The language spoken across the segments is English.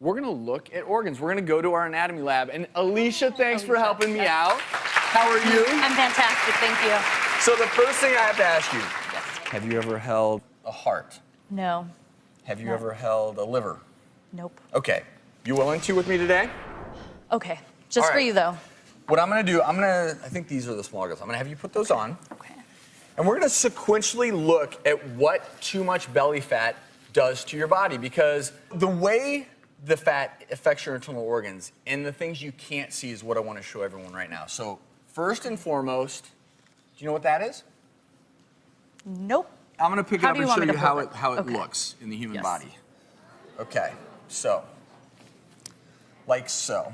we're gonna look at organs. We're gonna go to our anatomy lab. And Alicia, thanks for helping me out. How are you? I'm fantastic, thank you. So the first thing I have to ask you, have you ever held a heart? No. Have you ever held a liver? Nope. Okay. You willing to with me today? Okay, just for you though. What I'm gonna do, I think these are the small girls. I'm gonna have you put those on. Okay. And we're gonna sequentially look at what too much belly fat does to your body, because the way the fat affects your internal organs and the things you can't see is what I wanna show everyone right now. So first and foremost, do you know what that is? Nope. I'm gonna pick it up and show you how it Okay. looks in the human body. Okay, so, like so.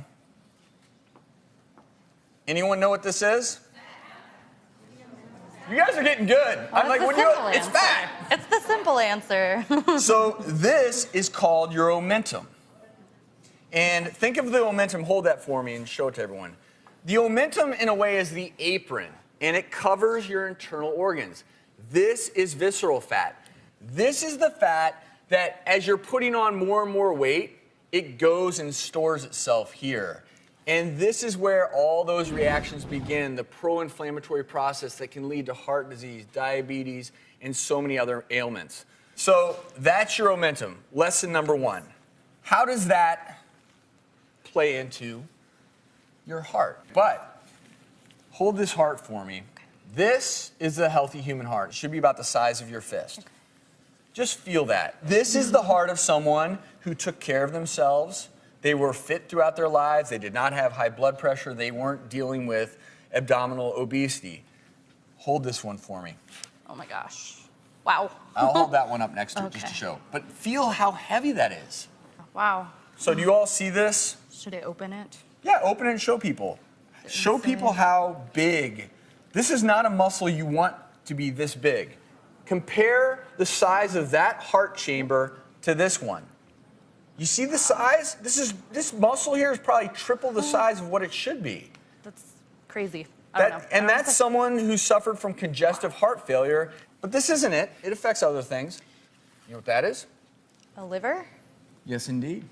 Anyone know what this is? You guys are getting good. I'm like, it's fat. It's the simple answer. So this is called your omentum. And think of the omentum, hold that for me and show it to everyone. The omentum in a way is the apron, and it covers your internal organs. This is visceral fat. This is the fat that as you're putting on more and more weight, it goes and stores itself here. And this is where all those reactions begin, the pro-inflammatory process that can lead to heart disease, diabetes, and so many other ailments. So that's your omentum, lesson number one. How does that play into your heart? But hold this heart for me. This is a healthy human heart. It should be about the size of your fist. Just feel that. This is the heart of someone who took care of themselves. They were fit throughout their lives. They did not have high blood pressure. They weren't dealing with abdominal obesity. Hold this one for me. Oh my gosh. Wow. I'll hold that one up next to it just to show. But feel how heavy that is. Wow. So do you all see this? Should I open it? Yeah, open it and show people. Show people how big. This is not a muscle you want to be this big. Compare the size of that heart chamber to this one. You see the size? This muscle here is probably triple the size of what it should be. That's crazy. I don't know. And that's someone who suffered from congestive heart failure. But this isn't it. It affects other things. You know what that is? A liver? Yes, indeed.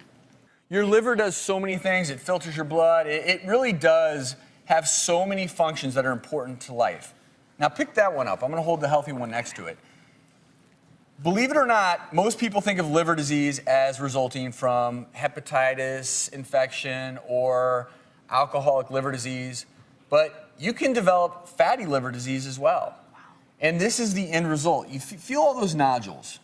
Your liver does so many things. It filters your blood. It really does have so many functions that are important to life. Now pick that one up. I'm going to hold the healthy one next to it. Believe it or not, most people think of liver disease as resulting from hepatitis infection or alcoholic liver disease, but you can develop fatty liver disease as well. Wow. And this is the end result. You feel all those nodules.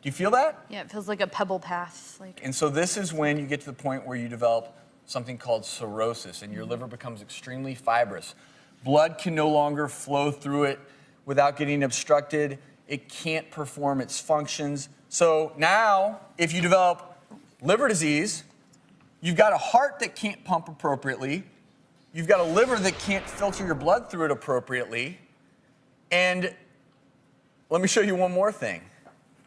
Do you feel that? Yeah, it feels like a pebble path. And so this is when you get to the point where you develop something called cirrhosis, and your liver becomes extremely fibrous. Blood can no longer flow through it without getting obstructed. It can't perform its functions. So now, if you develop liver disease, you've got a heart that can't pump appropriately, you've got a liver that can't filter your blood through it appropriately, and let me show you one more thing.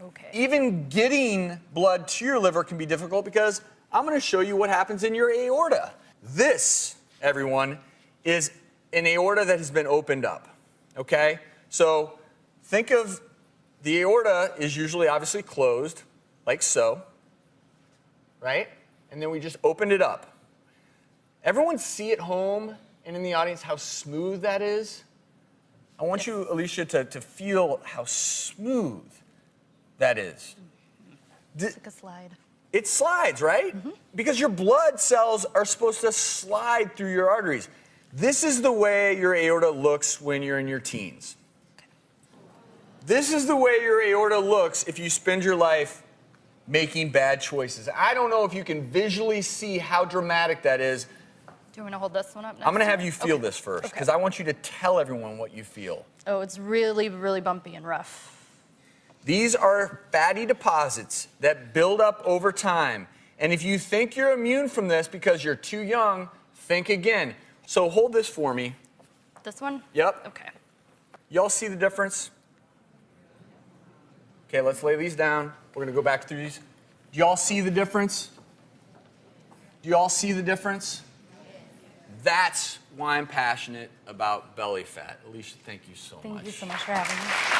Okay. Even getting blood to your liver can be difficult because I'm going to show you what happens in your aorta. This, everyone, is an aorta that has been opened up, okay? So think of the aorta is usually obviously closed, like so, right? And then we just opened it up. Everyone see at home and in the audience how smooth that is? I want you, Alicia, to feel how smooth that is. It's like a slide. It slides, right? Mm-hmm. Because your blood cells are supposed to slide through your arteries. This is the way your aorta looks when you're in your teens. This is the way your aorta looks if you spend your life making bad choices. I don't know if you can visually see how dramatic that is. Do you want to hold this one up next? I'm going to have you feel this first, because I want you to tell everyone what you feel. Oh, it's really, really bumpy and rough. These are fatty deposits that build up over time. And if you think you're immune from this because you're too young, think again. So hold this for me. This one? Yep. Okay. Y'all see the difference? Okay, let's lay these down. We're going to go back through these. Do y'all see the difference? Do y'all see the difference? That's why I'm passionate about belly fat. Alicia, thank you so much. Thank you so much for having me.